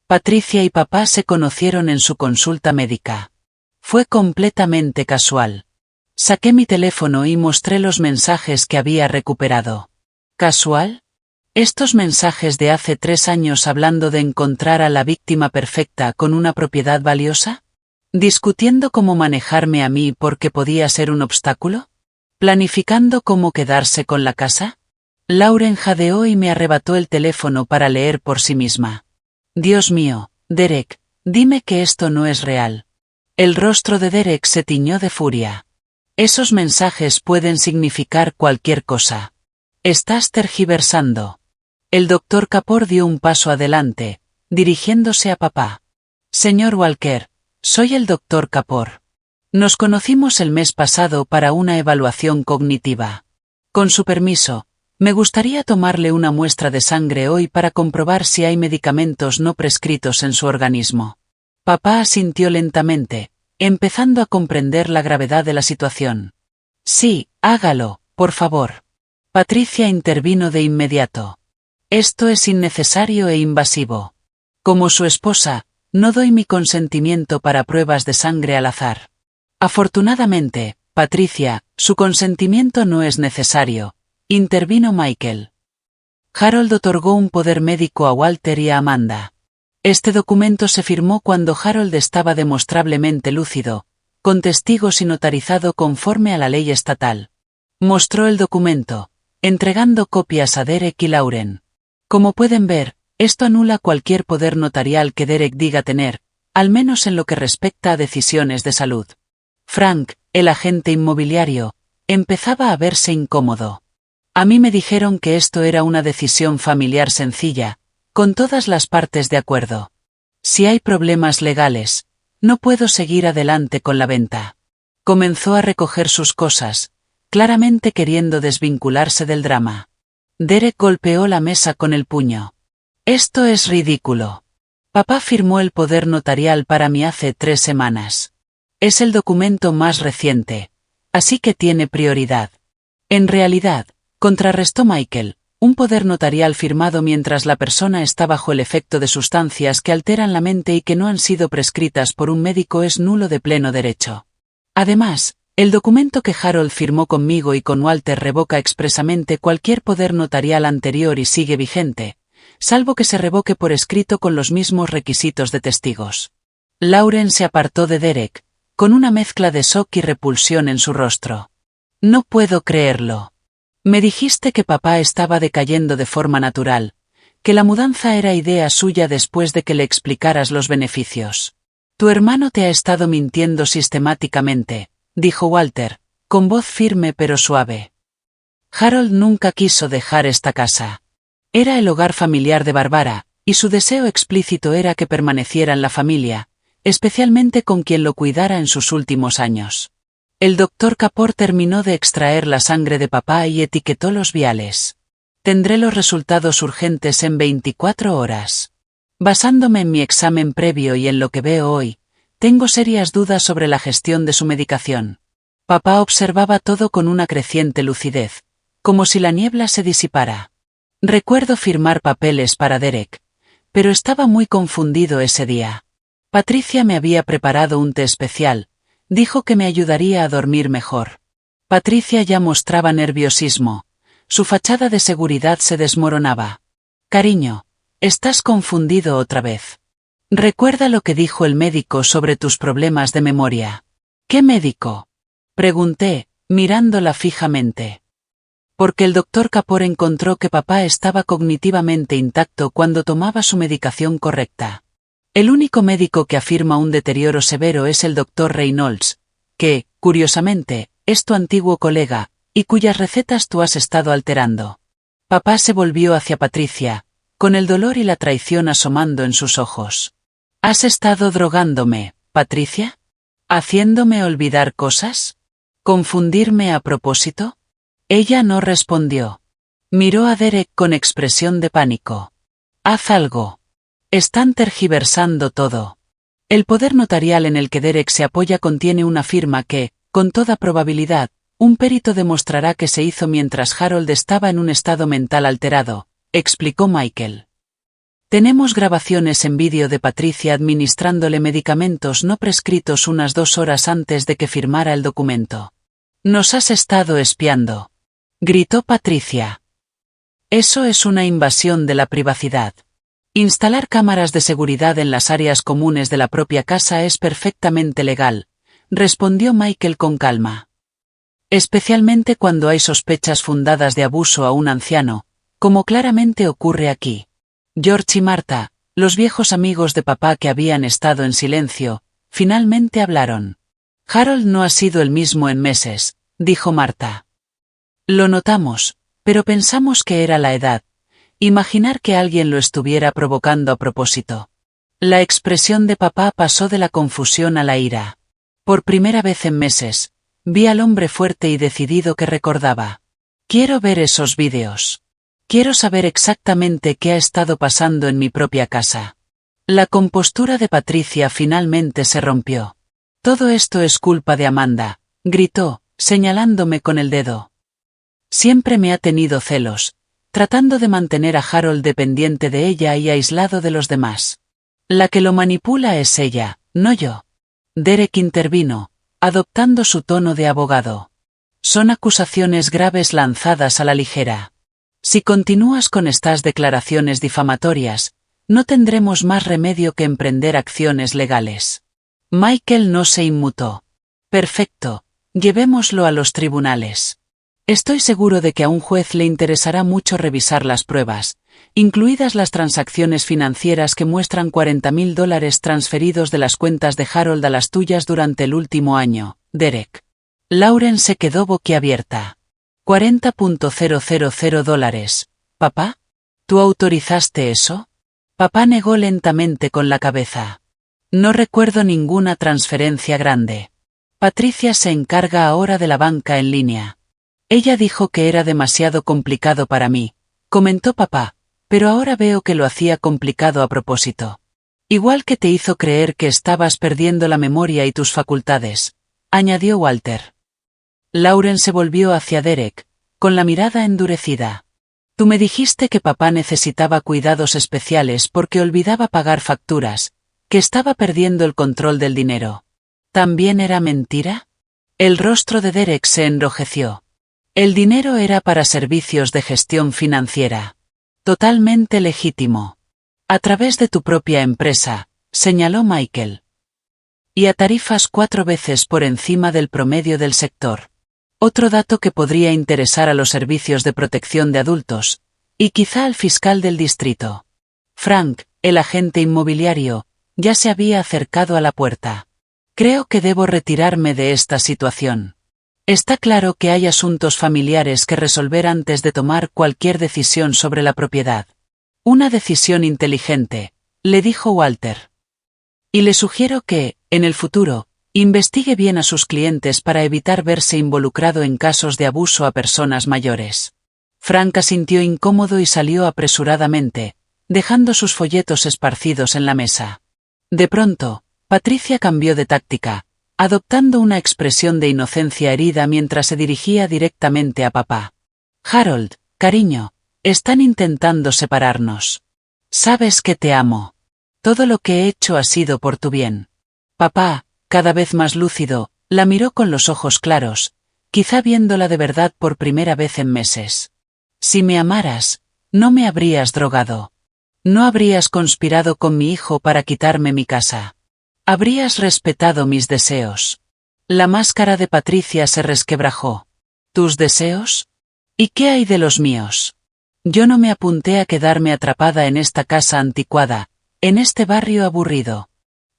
Patricia y papá se conocieron en su consulta médica. Fue completamente casual. Saqué mi teléfono y mostré los mensajes que había recuperado. ¿Casual? Estos mensajes de hace 3 años hablando de encontrar a la víctima perfecta con una propiedad valiosa. ¿Discutiendo cómo manejarme a mí porque podía ser un obstáculo? ¿Planificando cómo quedarse con la casa? Lauren jadeó y me arrebató el teléfono para leer por sí misma. Dios mío, Derek, dime que esto no es real. El rostro de Derek se tiñó de furia. Esos mensajes pueden significar cualquier cosa. Estás tergiversando. El doctor Kapoor dio un paso adelante, dirigiéndose a papá. Señor Walker, soy el doctor Kapoor. Nos conocimos el mes pasado para una evaluación cognitiva. Con su permiso, me gustaría tomarle una muestra de sangre hoy para comprobar si hay medicamentos no prescritos en su organismo. Papá asintió lentamente, empezando a comprender la gravedad de la situación. Sí, hágalo, por favor. Patricia intervino de inmediato. Esto es innecesario e invasivo. Como su esposa, no doy mi consentimiento para pruebas de sangre al azar. Afortunadamente, Patricia, su consentimiento no es necesario, intervino Michael. Harold otorgó un poder médico a Walter y a Amanda. Este documento se firmó cuando Harold estaba demostrablemente lúcido, con testigos y notarizado conforme a la ley estatal. Mostró el documento, entregando copias a Derek y Lauren. Como pueden ver, esto anula cualquier poder notarial que Derek diga tener, al menos en lo que respecta a decisiones de salud. Frank, el agente inmobiliario, Empezaba a verse incómodo. A mí me dijeron que esto era una decisión familiar sencilla, con todas las partes de acuerdo. Si hay problemas legales, no puedo seguir adelante con la venta. Comenzó a recoger sus cosas, claramente queriendo desvincularse del drama. Derek golpeó la mesa con el puño. Esto es ridículo. Papá firmó el poder notarial para mí hace 3 semanas. Es el documento más reciente, así que tiene prioridad. En realidad, contrarrestó Michael, un poder notarial firmado mientras la persona está bajo el efecto de sustancias que alteran la mente y que no han sido prescritas por un médico es nulo de pleno derecho. Además, el documento que Harold firmó conmigo y con Walter revoca expresamente cualquier poder notarial anterior y sigue vigente, salvo que se revoque por escrito con los mismos requisitos de testigos. Lauren se apartó de Derek, con una mezcla de shock y repulsión en su rostro. No puedo creerlo. Me dijiste que papá estaba decayendo de forma natural, que la mudanza era idea suya después de que le explicaras los beneficios. Tu hermano te ha estado mintiendo sistemáticamente, dijo Walter, con voz firme pero suave. Harold nunca quiso dejar esta casa. Era el hogar familiar de Barbara, y su deseo explícito era que permaneciera en la familia, especialmente con quien lo cuidara en sus últimos años. El doctor Kapor terminó de extraer la sangre de papá y etiquetó los viales. Tendré los resultados urgentes en 24 horas. Basándome en mi examen previo y en lo que veo hoy, tengo serias dudas sobre la gestión de su medicación. Papá observaba todo con una creciente lucidez, como si la niebla se disipara. Recuerdo firmar papeles para Derek, pero estaba muy confundido ese día. Patricia me había preparado un té especial, dijo que me ayudaría a dormir mejor. Patricia ya mostraba nerviosismo, su fachada de seguridad se desmoronaba. Cariño, estás confundido otra vez. Recuerda lo que dijo el médico sobre tus problemas de memoria. ¿Qué médico? Pregunté, mirándola fijamente. Porque el doctor Kapor encontró que papá estaba cognitivamente intacto cuando tomaba su medicación correcta. El único médico que afirma un deterioro severo es el doctor Reynolds, que, curiosamente, es tu antiguo colega, y cuyas recetas tú has estado alterando. Papá se volvió hacia Patricia, con el dolor y la traición asomando en sus ojos. ¿Has estado drogándome, Patricia? ¿Haciéndome olvidar cosas? ¿Confundirme a propósito? Ella no respondió. Miró a Derek con expresión de pánico. Haz algo. Están tergiversando todo. El poder notarial en el que Derek se apoya contiene una firma que, con toda probabilidad, un perito demostrará que se hizo mientras Harold estaba en un estado mental alterado, explicó Michael. Tenemos grabaciones en vídeo de Patricia administrándole medicamentos no prescritos unas 2 horas antes de que firmara el documento. Nos has estado espiando. Gritó Patricia. Eso es una invasión de la privacidad. Instalar cámaras de seguridad en las áreas comunes de la propia casa es perfectamente legal, respondió Michael con calma. Especialmente cuando hay sospechas fundadas de abuso a un anciano, como claramente ocurre aquí. George y Marta, los viejos amigos de papá que habían estado en silencio, finalmente hablaron. Harold no ha sido el mismo en meses, dijo Marta. Lo notamos, pero pensamos que era la edad. Imaginar que alguien lo estuviera provocando a propósito. La expresión de papá pasó de la confusión a la ira. Por primera vez en meses, vi al hombre fuerte y decidido que recordaba. Quiero ver esos vídeos. Quiero saber exactamente qué ha estado pasando en mi propia casa. La compostura de Patricia finalmente se rompió. Todo esto es culpa de Amanda, gritó, señalándome con el dedo. Siempre me ha tenido celos, tratando de mantener a Harold dependiente de ella y aislado de los demás. La que lo manipula es ella, no yo. Derek intervino, adoptando su tono de abogado. Son acusaciones graves lanzadas a la ligera. Si continúas con estas declaraciones difamatorias, no tendremos más remedio que emprender acciones legales. Michael no se inmutó. Perfecto, llevémoslo a los tribunales. Estoy seguro de que a un juez le interesará mucho revisar las pruebas, incluidas las transacciones financieras que muestran $40,000 transferidos de las cuentas de Harold a las tuyas durante el último año, Derek. Lauren se quedó boquiabierta. $40,000. ¿Papá? ¿Tú autorizaste eso? Papá negó lentamente con la cabeza. No recuerdo ninguna transferencia grande. Patricia se encarga ahora de la banca en línea. Ella dijo que era demasiado complicado para mí, comentó papá, pero ahora veo que lo hacía complicado a propósito. Igual que te hizo creer que estabas perdiendo la memoria y tus facultades, añadió Walter. Lauren se volvió hacia Derek, con la mirada endurecida. Tú me dijiste que papá necesitaba cuidados especiales porque olvidaba pagar facturas, que estaba perdiendo el control del dinero. ¿También era mentira? El rostro de Derek se enrojeció. El dinero era para servicios de gestión financiera. Totalmente legítimo. A través de tu propia empresa, señaló Michael. Y a tarifas 4 veces por encima del promedio del sector. Otro dato que podría interesar a los servicios de protección de adultos, y quizá al fiscal del distrito. Frank, el agente inmobiliario, ya se había acercado a la puerta. Creo que debo retirarme de esta situación. Está claro que hay asuntos familiares que resolver antes de tomar cualquier decisión sobre la propiedad. Una decisión inteligente, le dijo Walter. Y le sugiero que, en el futuro, investigue bien a sus clientes para evitar verse involucrado en casos de abuso a personas mayores. Frank asintió incómodo y salió apresuradamente, dejando sus folletos esparcidos en la mesa. De pronto, Patricia cambió de táctica, adoptando una expresión de inocencia herida mientras se dirigía directamente a papá. Harold, cariño, están intentando separarnos. Sabes que te amo. Todo lo que he hecho ha sido por tu bien. Papá, cada vez más lúcido, la miró con los ojos claros, quizá viéndola de verdad por primera vez en meses. Si me amaras, no me habrías drogado. No habrías conspirado con mi hijo para quitarme mi casa. Habrías respetado mis deseos. La máscara de Patricia se resquebrajó. ¿Tus deseos? ¿Y qué hay de los míos? Yo no me apunté a quedarme atrapada en esta casa anticuada, en este barrio aburrido.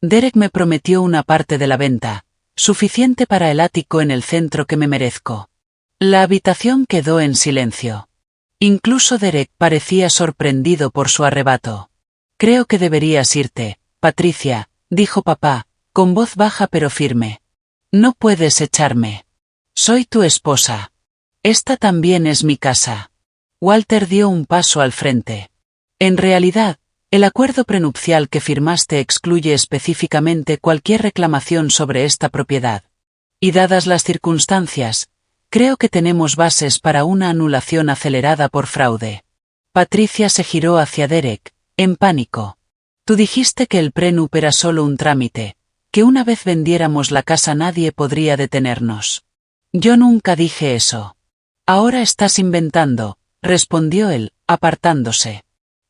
Derek me prometió una parte de la venta, suficiente para el ático en el centro que me merezco. La habitación quedó en silencio. Incluso Derek parecía sorprendido por su arrebato. Creo que deberías irte, Patricia, dijo papá, con voz baja pero firme. No puedes echarme. Soy tu esposa. Esta también es mi casa. Walter dio un paso al frente. En realidad, el acuerdo prenupcial que firmaste excluye específicamente cualquier reclamación sobre esta propiedad. Y dadas las circunstancias, creo que tenemos bases para una anulación acelerada por fraude. Patricia se giró hacia Derek, en pánico. Tú dijiste que el prenup era solo un trámite, que una vez vendiéramos la casa nadie podría detenernos. Yo nunca dije eso. Ahora estás inventando, respondió él, apartándose.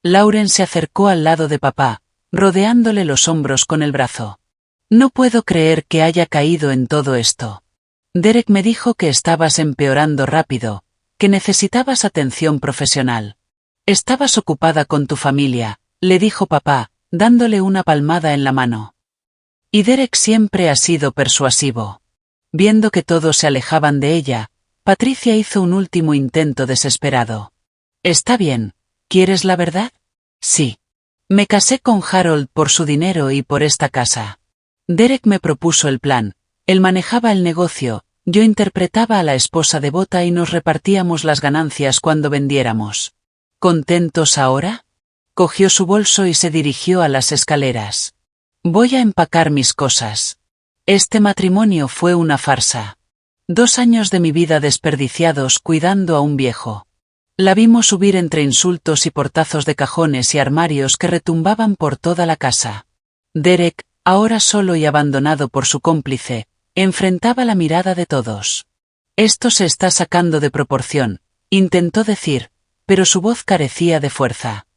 Lauren se acercó al lado de papá, rodeándole los hombros con el brazo. No puedo creer que haya caído en todo esto. Derek me dijo que estabas empeorando rápido, que necesitabas atención profesional. Estabas ocupada con tu familia, le dijo papá, dándole una palmada en la mano. Y Derek siempre ha sido persuasivo. Viendo que todos se alejaban de ella, Patricia hizo un último intento desesperado. Está bien. ¿Quieres la verdad? Sí. Me casé con Harold por su dinero y por esta casa. Derek me propuso el plan, él manejaba el negocio, yo interpretaba a la esposa devota y nos repartíamos las ganancias cuando vendiéramos. ¿Contentos ahora? Cogió su bolso y se dirigió a las escaleras. Voy a empacar mis cosas. Este matrimonio fue una farsa. 2 años de mi vida desperdiciados cuidando a un viejo. La vimos subir entre insultos y portazos de cajones y armarios que retumbaban por toda la casa. Derek, ahora solo y abandonado por su cómplice, enfrentaba la mirada de todos. Esto se está sacando de proporción, intentó decir, pero su voz carecía de fuerza.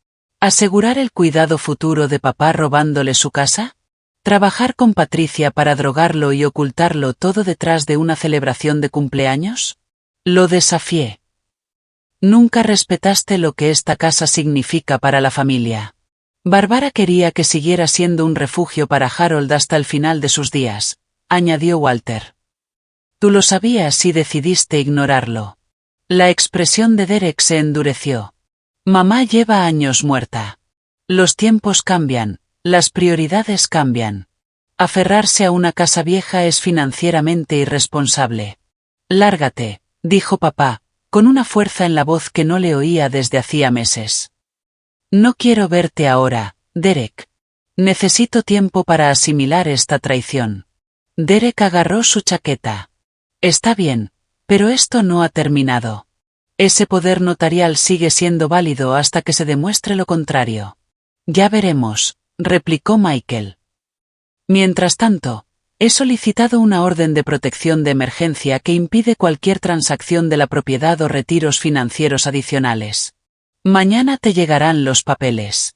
¿Asegurar el cuidado futuro de papá robándole su casa? ¿Trabajar con Patricia para drogarlo y ocultarlo todo detrás de una celebración de cumpleaños? Lo desafié. Nunca respetaste lo que esta casa significa para la familia. Bárbara quería que siguiera siendo un refugio para Harold hasta el final de sus días, añadió Walter. Tú lo sabías y decidiste ignorarlo. La expresión de Derek se endureció. Mamá lleva años muerta. Los tiempos cambian, las prioridades cambian. Aferrarse a una casa vieja es financieramente irresponsable. Lárgate, dijo papá, con una fuerza en la voz que no le oía desde hacía meses. No quiero verte ahora, Derek. Necesito tiempo para asimilar esta traición. Derek agarró su chaqueta. Está bien, pero esto no ha terminado. Ese poder notarial sigue siendo válido hasta que se demuestre lo contrario. Ya veremos, replicó Michael. Mientras tanto, he solicitado una orden de protección de emergencia que impide cualquier transacción de la propiedad o retiros financieros adicionales. Mañana te llegarán los papeles.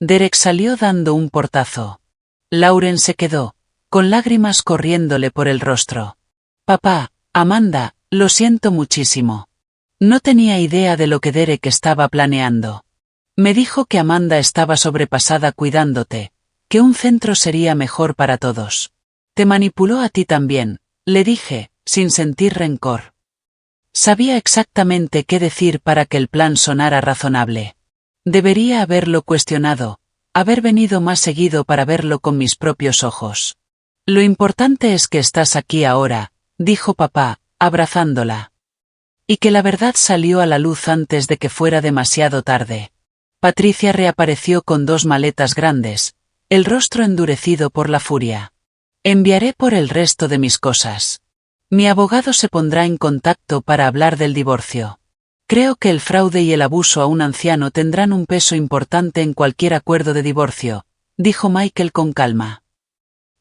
Derek salió dando un portazo. Lauren se quedó, con lágrimas corriéndole por el rostro. Papá, Amanda, lo siento muchísimo. No tenía idea de lo que Derek estaba planeando. Me dijo que Amanda estaba sobrepasada cuidándote, que un centro sería mejor para todos. Te manipuló a ti también, le dije, sin sentir rencor. Sabía exactamente qué decir para que el plan sonara razonable. Debería haberlo cuestionado, haber venido más seguido para verlo con mis propios ojos. Lo importante es que estás aquí ahora, dijo papá, abrazándola. Y que la verdad salió a la luz antes de que fuera demasiado tarde. Patricia reapareció con 2 maletas grandes, el rostro endurecido por la furia. Enviaré por el resto de mis cosas. Mi abogado se pondrá en contacto para hablar del divorcio. Creo que el fraude y el abuso a un anciano tendrán un peso importante en cualquier acuerdo de divorcio, dijo Michael con calma.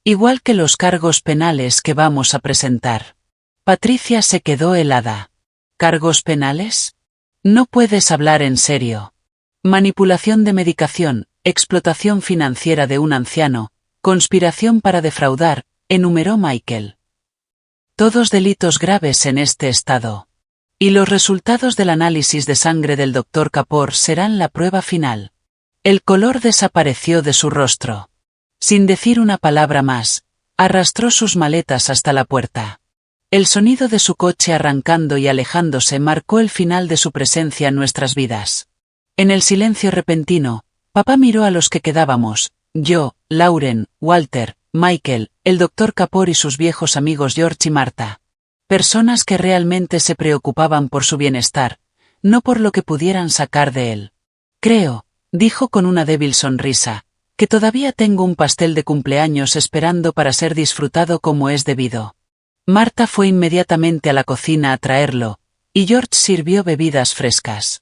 Igual que los cargos penales que vamos a presentar. Patricia se quedó helada. ¿Cargos penales? No puedes hablar en serio. Manipulación de medicación, explotación financiera de un anciano, conspiración para defraudar, enumeró Michael. Todos delitos graves en este estado. Y los resultados del análisis de sangre del Dr. Kapoor serán la prueba final. El color desapareció de su rostro. Sin decir una palabra más, arrastró sus maletas hasta la puerta. El sonido de su coche arrancando y alejándose marcó el final de su presencia en nuestras vidas. En el silencio repentino, papá miró a los que quedábamos, yo, Lauren, Walter, Michael, el Dr. Kapoor y sus viejos amigos George y Marta. Personas que realmente se preocupaban por su bienestar, no por lo que pudieran sacar de él. Creo, dijo con una débil sonrisa, que todavía tengo un pastel de cumpleaños esperando para ser disfrutado como es debido. Marta fue inmediatamente a la cocina a traerlo, y George sirvió bebidas frescas.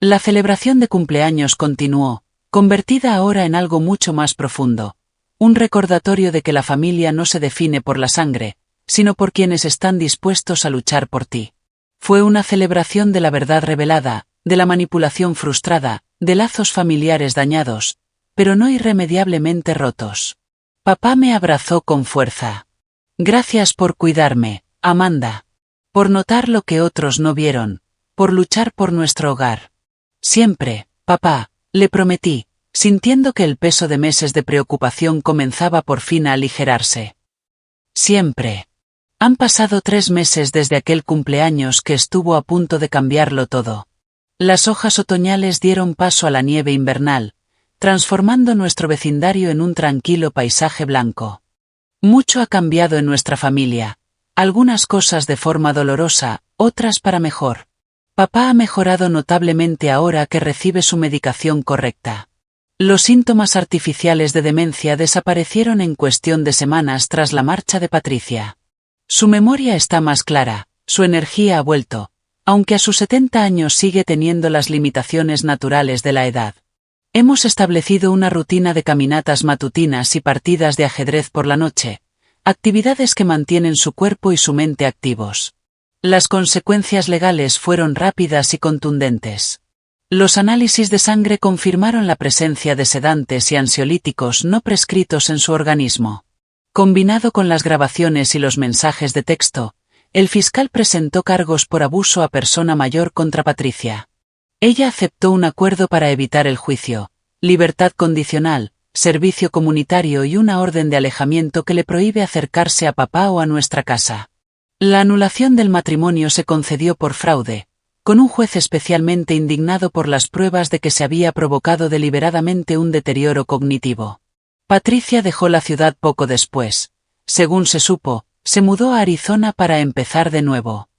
La celebración de cumpleaños continuó, convertida ahora en algo mucho más profundo, un recordatorio de que la familia no se define por la sangre, sino por quienes están dispuestos a luchar por ti. Fue una celebración de la verdad revelada, de la manipulación frustrada, de lazos familiares dañados, pero no irremediablemente rotos. Papá me abrazó con fuerza. Gracias por cuidarme, Amanda. Por notar lo que otros no vieron, por luchar por nuestro hogar. Siempre, papá, le prometí, sintiendo que el peso de meses de preocupación comenzaba por fin a aligerarse. Siempre. Han pasado 3 meses desde aquel cumpleaños que estuvo a punto de cambiarlo todo. Las hojas otoñales dieron paso a la nieve invernal, transformando nuestro vecindario en un tranquilo paisaje blanco. Mucho ha cambiado en nuestra familia, algunas cosas de forma dolorosa, otras para mejor. Papá ha mejorado notablemente ahora que recibe su medicación correcta. Los síntomas artificiales de demencia desaparecieron en cuestión de semanas tras la marcha de Patricia. Su memoria está más clara, su energía ha vuelto, aunque a sus 70 años sigue teniendo las limitaciones naturales de la edad. Hemos establecido una rutina de caminatas matutinas y partidas de ajedrez por la noche, actividades que mantienen su cuerpo y su mente activos. Las consecuencias legales fueron rápidas y contundentes. Los análisis de sangre confirmaron la presencia de sedantes y ansiolíticos no prescritos en su organismo. Combinado con las grabaciones y los mensajes de texto, el fiscal presentó cargos por abuso a persona mayor contra Patricia. Ella aceptó un acuerdo para evitar el juicio, libertad condicional, servicio comunitario y una orden de alejamiento que le prohíbe acercarse a papá o a nuestra casa. La anulación del matrimonio se concedió por fraude, con un juez especialmente indignado por las pruebas de que se había provocado deliberadamente un deterioro cognitivo. Patricia dejó la ciudad poco después. Según se supo, se mudó a Arizona para empezar de nuevo.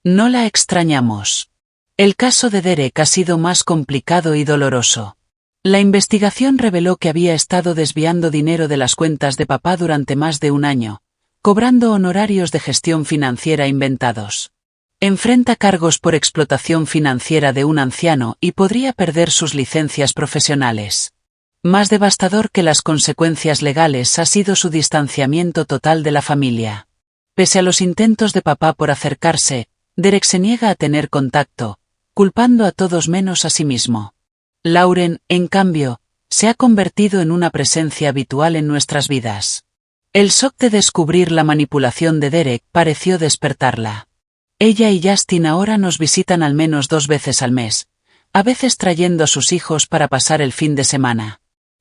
No la extrañamos. El caso de Derek ha sido más complicado y doloroso. La investigación reveló que había estado desviando dinero de las cuentas de papá durante más de un año, cobrando honorarios de gestión financiera inventados. Enfrenta cargos por explotación financiera de un anciano y podría perder sus licencias profesionales. Más devastador que las consecuencias legales ha sido su distanciamiento total de la familia. Pese a los intentos de papá por acercarse, Derek se niega a tener contacto, culpando a todos menos a sí mismo. Lauren, en cambio, se ha convertido en una presencia habitual en nuestras vidas. El shock de descubrir la manipulación de Derek pareció despertarla. Ella y Justin ahora nos visitan al menos 2 veces al mes, a veces trayendo a sus hijos para pasar el fin de semana.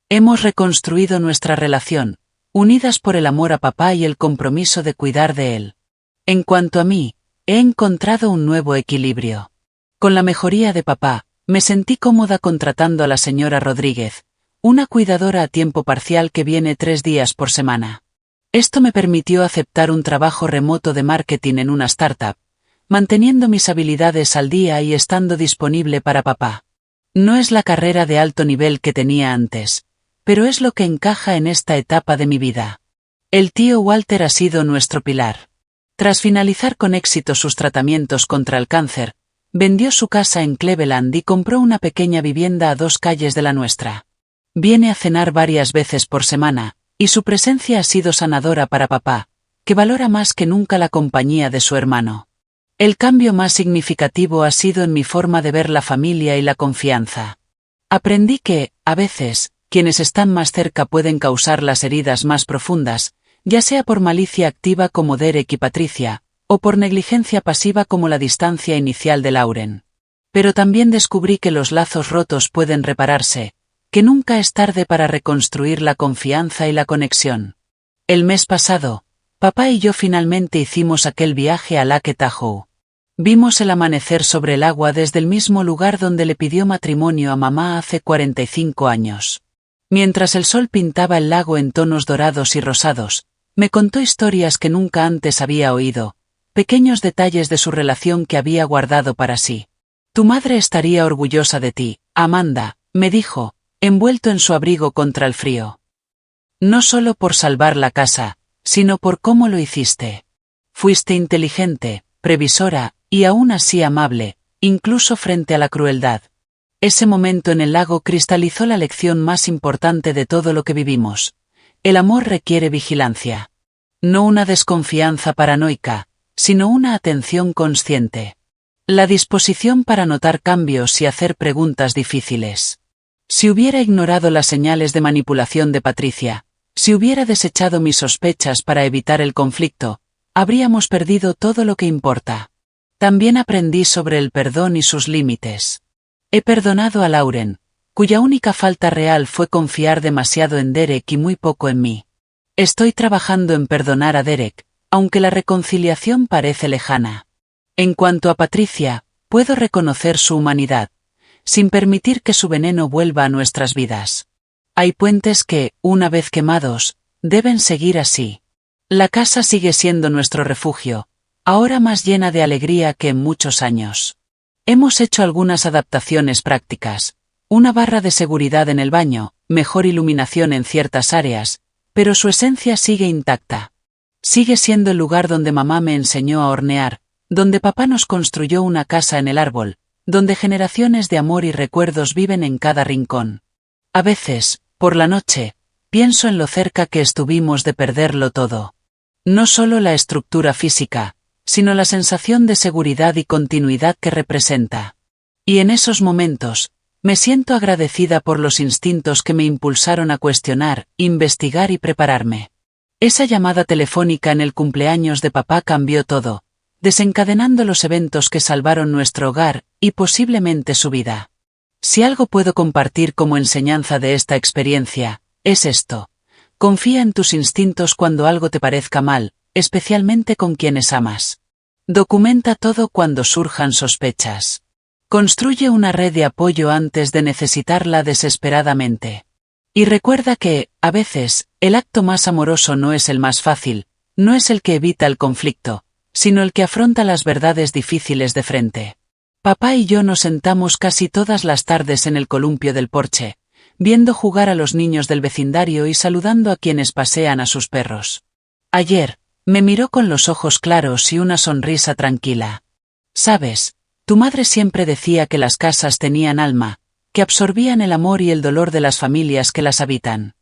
Hemos reconstruido nuestra relación, unidas por el amor a papá y el compromiso de cuidar de él. En cuanto a mí, he encontrado un nuevo equilibrio. Con la mejoría de papá, me sentí cómoda contratando a la señora Rodríguez, una cuidadora a tiempo parcial que viene 3 días por semana. Esto me permitió aceptar un trabajo remoto de marketing en una startup, manteniendo mis habilidades al día y estando disponible para papá. No es la carrera de alto nivel que tenía antes, pero es lo que encaja en esta etapa de mi vida. El tío Walter ha sido nuestro pilar. Tras finalizar con éxito sus tratamientos contra el cáncer, vendió su casa en Cleveland y compró una pequeña vivienda a 2 calles de la nuestra. Viene a cenar varias veces por semana, y su presencia ha sido sanadora para papá, que valora más que nunca la compañía de su hermano. El cambio más significativo ha sido en mi forma de ver la familia y la confianza. Aprendí que, a veces, quienes están más cerca pueden causar las heridas más profundas, ya sea por malicia activa como Derek y Patricia, o por negligencia pasiva como la distancia inicial de Lauren. Pero también descubrí que los lazos rotos pueden repararse, que nunca es tarde para reconstruir la confianza y la conexión. El mes pasado, papá y yo finalmente hicimos aquel viaje a Lake Tahoe. Vimos el amanecer sobre el agua desde el mismo lugar donde le pidió matrimonio a mamá hace 45 años. Mientras el sol pintaba el lago en tonos dorados y rosados, me contó historias que nunca antes había oído, pequeños detalles de su relación que había guardado para sí. Tu madre estaría orgullosa de ti, Amanda, me dijo, envuelto en su abrigo contra el frío. No solo por salvar la casa, sino por cómo lo hiciste. Fuiste inteligente, previsora, y aún así amable, incluso frente a la crueldad. Ese momento en el lago cristalizó la lección más importante de todo lo que vivimos. El amor requiere vigilancia. No una desconfianza paranoica, sino una atención consciente. La disposición para notar cambios y hacer preguntas difíciles. Si hubiera ignorado las señales de manipulación de Patricia, si hubiera desechado mis sospechas para evitar el conflicto, habríamos perdido todo lo que importa. También aprendí sobre el perdón y sus límites. He perdonado a Lauren, cuya única falta real fue confiar demasiado en Derek y muy poco en mí. Estoy trabajando en perdonar a Derek, aunque la reconciliación parece lejana. En cuanto a Patricia, puedo reconocer su humanidad, sin permitir que su veneno vuelva a nuestras vidas. Hay puentes que, una vez quemados, deben seguir así. La casa sigue siendo nuestro refugio, ahora más llena de alegría que en muchos años. Hemos hecho algunas adaptaciones prácticas, una barra de seguridad en el baño, mejor iluminación en ciertas áreas, pero su esencia sigue intacta. Sigue siendo el lugar donde mamá me enseñó a hornear, donde papá nos construyó una casa en el árbol, donde generaciones de amor y recuerdos viven en cada rincón. A veces, por la noche, pienso en lo cerca que estuvimos de perderlo todo. No solo la estructura física, sino la sensación de seguridad y continuidad que representa. Y en esos momentos, me siento agradecida por los instintos que me impulsaron a cuestionar, investigar y prepararme. Esa llamada telefónica en el cumpleaños de papá cambió todo, desencadenando los eventos que salvaron nuestro hogar, y posiblemente su vida. Si algo puedo compartir como enseñanza de esta experiencia, es esto. Confía en tus instintos cuando algo te parezca mal, especialmente con quienes amas. Documenta todo cuando surjan sospechas. Construye una red de apoyo antes de necesitarla desesperadamente. Y recuerda que, a veces, el acto más amoroso no es el más fácil, no es el que evita el conflicto, sino el que afronta las verdades difíciles de frente. Papá y yo nos sentamos casi todas las tardes en el columpio del porche, viendo jugar a los niños del vecindario y saludando a quienes pasean a sus perros. Ayer, me miró con los ojos claros y una sonrisa tranquila. Sabes, tu madre siempre decía que las casas tenían alma, que absorbían el amor y el dolor de las familias que las habitan.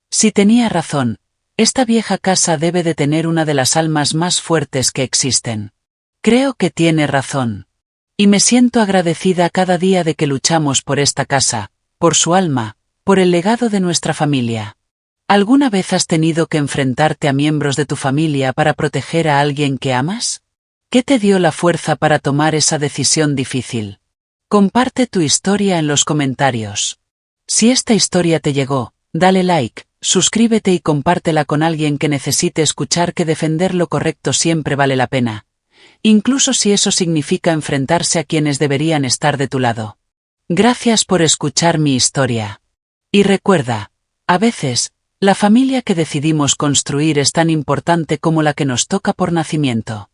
Si tenía razón, esta vieja casa debe de tener una de las almas más fuertes que existen. Creo que tiene razón. Y me siento agradecida cada día de que luchamos por esta casa, por su alma, por el legado de nuestra familia. ¿Alguna vez has tenido que enfrentarte a miembros de tu familia para proteger a alguien que amas? ¿Qué te dio la fuerza para tomar esa decisión difícil? Comparte tu historia en los comentarios. Si esta historia te llegó, dale like, suscríbete y compártela con alguien que necesite escuchar que defender lo correcto siempre vale la pena, incluso si eso significa enfrentarse a quienes deberían estar de tu lado. Gracias por escuchar mi historia. Y recuerda, a veces, la familia que decidimos construir es tan importante como la que nos toca por nacimiento.